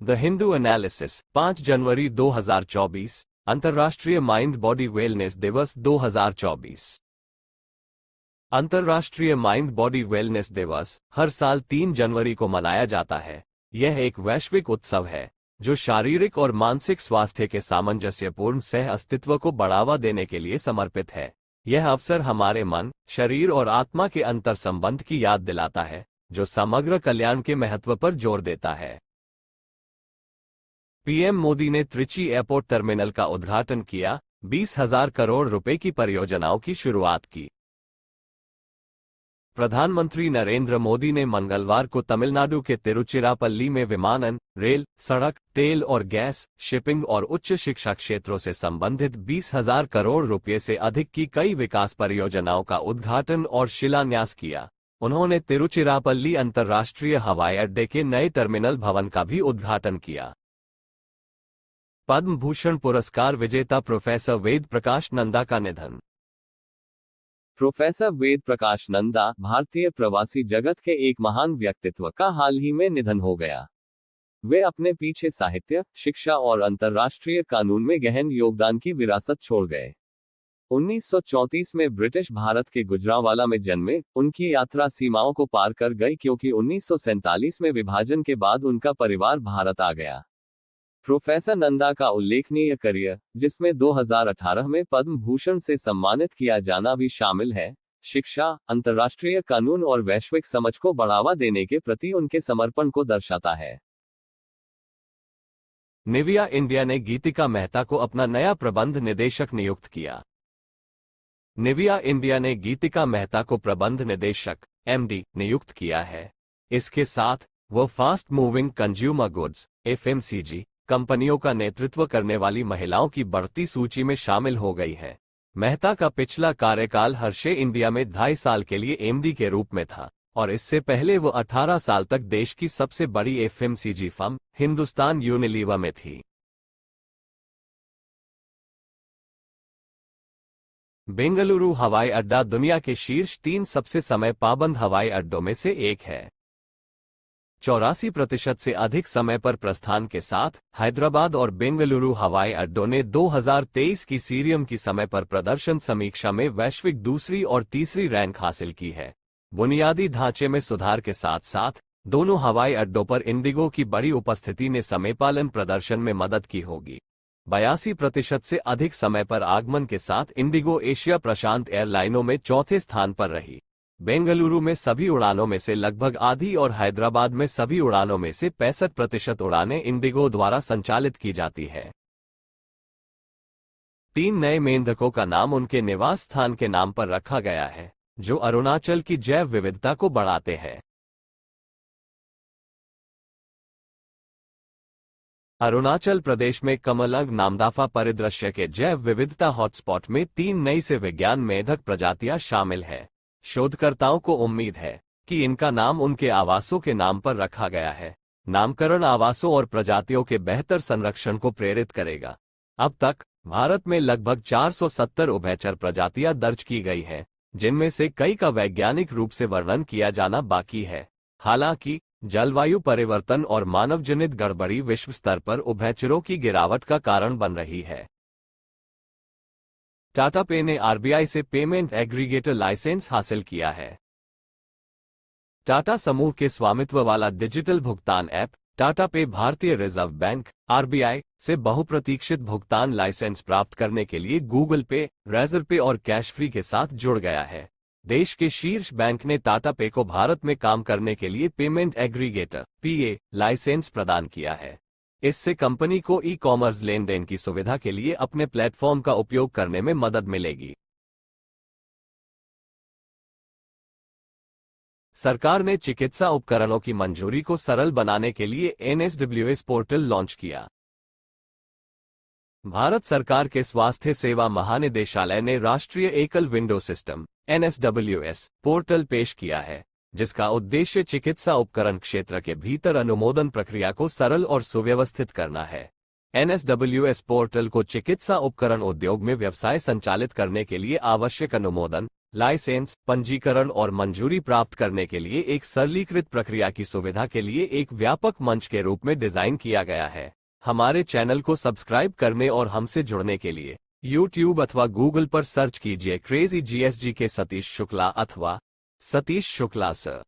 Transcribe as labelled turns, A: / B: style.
A: The Hindu analysis 5 जनवरी 2024 अंतर्राष्ट्रीय mind body wellness दिवस 2024। अंतर्राष्ट्रीय माइंड बॉडी वेलनेस दिवस हर साल 3 जनवरी को मनाया जाता है। यह एक वैश्विक उत्सव है जो शारीरिक और मानसिक स्वास्थ्य के सामंजस्यपूर्ण सह अस्तित्व को बढ़ावा देने के लिए समर्पित है। यह अवसर हमारे मन, शरीर और आत्मा के अंतर संबंध की याद दिलाता है, जो समग्र कल्याण के महत्व पर जोर देता है। पीएम मोदी ने त्रिची एयरपोर्ट टर्मिनल का उद्घाटन किया, 20,000 करोड़ रुपए की परियोजनाओं की शुरुआत की। प्रधानमंत्री नरेंद्र मोदी ने मंगलवार को तमिलनाडु के तिरुचिरापल्ली में विमानन, रेल, सड़क, तेल और गैस, शिपिंग और उच्च शिक्षा क्षेत्रों से संबंधित 20,000 करोड़ रुपए से अधिक की कई विकास परियोजनाओं का उद्घाटन और शिलान्यास किया। उन्होंने तिरुचिरापल्ली अंतर्राष्ट्रीय हवाई अड्डे के नए टर्मिनल भवन का भी उद्घाटन किया। पद्म भूषण पुरस्कार विजेता प्रोफेसर वेद प्रकाश नंदा का निधन। प्रोफेसर वेद प्रकाश नंदा भारतीय प्रवासी जगत के एक महान व्यक्तित्व का हाल ही में निधन हो गया। वे अपने पीछे साहित्य, शिक्षा और अंतर्राष्ट्रीय कानून में गहन योगदान की विरासत छोड़ गए। 1934 में ब्रिटिश भारत के गुजरांवाला में जन्मे, उनकी यात्रा सीमाओं को पार कर गई क्योंकि 1947 में विभाजन के बाद उनका परिवार भारत आ गया। प्रोफेसर नंदा का उल्लेखनीय करियर, जिसमें 2018 में पद्म भूषण से सम्मानित किया जाना भी शामिल है, शिक्षा, अंतर्राष्ट्रीय कानून और वैश्विक समझ को बढ़ावा देने के प्रति उनके समर्पण को दर्शाता है। निविया इंडिया ने गीतिका मेहता को अपना नया प्रबंध निदेशक नियुक्त किया। निविया इंडिया ने गीतिका मेहता को प्रबंध निदेशक (MD) नियुक्त किया है। इसके साथ वह fast moving consumer goods (FMCG) कंपनियों का नेतृत्व करने वाली महिलाओं की बढ़ती सूची में शामिल हो गई है। मेहता का पिछला कार्यकाल हर्शे इंडिया में 2.5 साल के लिए MD के रूप में था और इससे पहले वो 18 साल तक देश की सबसे बड़ी FMCG फर्म हिंदुस्तान यूनिलीवर में थी। बेंगलुरु हवाई अड्डा दुनिया के शीर्ष 3 सबसे समय पाबंद हवाई अड्डों में से एक है। 84% से अधिक समय पर प्रस्थान के साथ हैदराबाद और बेंगलुरु हवाई अड्डों ने 2023 की सीरियम की समय पर प्रदर्शन समीक्षा में वैश्विक दूसरी और तीसरी रैंक हासिल की है। बुनियादी ढांचे में सुधार के साथ साथ दोनों हवाई अड्डों पर इंडिगो की बड़ी उपस्थिति ने समयपालन प्रदर्शन में मदद की होगी। 82% से अधिक समय पर आगमन के साथ इंडिगो एशिया प्रशांत एयरलाइनों में चौथे स्थान पर रही। बेंगलुरु में सभी उड़ानों में से लगभग आधी और हैदराबाद में सभी उड़ानों में से 65% उड़ानें इंडिगो द्वारा संचालित की जाती है। 3 नए मेंढकों का नाम उनके निवास स्थान के नाम पर रखा गया है, जो अरुणाचल की जैव विविधता को बढ़ाते हैं। अरुणाचल प्रदेश में कमलंग नामदाफा परिदृश्य के जैव विविधता हॉटस्पॉट में 3 नई से विज्ञान मेंढक प्रजातियां शामिल हैं। शोधकर्ताओं को उम्मीद है कि इनका नाम उनके आवासों के नाम पर रखा गया है। नामकरण आवासों और प्रजातियों के बेहतर संरक्षण को प्रेरित करेगा। अब तक भारत में लगभग 470 उभयचर प्रजातियां दर्ज की गई हैं, जिनमें से कई का वैज्ञानिक रूप से वर्णन किया जाना बाकी है। हालांकि जलवायु परिवर्तन और मानवजनित गड़बड़ी विश्व स्तर पर उभयचरों की गिरावट का कारण बन रही है। टाटा पे ने RBI से पेमेंट एग्रीगेटर लाइसेंस हासिल किया है। टाटा समूह के स्वामित्व वाला डिजिटल भुगतान ऐप टाटा पे भारतीय रिजर्व बैंक RBI से बहुप्रतीक्षित भुगतान लाइसेंस प्राप्त करने के लिए गूगल पे, रेजर पे और कैश फ्री के साथ जुड़ गया है। देश के शीर्ष बैंक ने टाटा पे को भारत में काम करने के लिए पेमेंट एग्रीगेटर PA लाइसेंस प्रदान किया है। इससे कंपनी को ई-कॉमर्स लेनदेन की सुविधा के लिए अपने प्लेटफॉर्म का उपयोग करने में मदद मिलेगी। सरकार ने चिकित्सा उपकरणों की मंजूरी को सरल बनाने के लिए NSWS पोर्टल लॉन्च किया। भारत सरकार के स्वास्थ्य सेवा महानिदेशालय ने राष्ट्रीय एकल विंडो सिस्टम NSWS पोर्टल पेश किया है, जिसका उद्देश्य चिकित्सा उपकरण क्षेत्र के भीतर अनुमोदन प्रक्रिया को सरल और सुव्यवस्थित करना है। NSWS पोर्टल को चिकित्सा उपकरण उद्योग में व्यवसाय संचालित करने के लिए आवश्यक अनुमोदन,
B: लाइसेंस, पंजीकरण और मंजूरी प्राप्त करने के लिए एक सरलीकृत प्रक्रिया की सुविधा के लिए एक व्यापक मंच के रूप में डिजाइन किया गया है। हमारे चैनल को सब्सक्राइब करने और हमसे जुड़ने के लिए YouTube अथवा Google पर सर्च कीजिए क्रेजी जीएसजी के सतीश शुक्ला अथवा सतीश शुक्ला सर।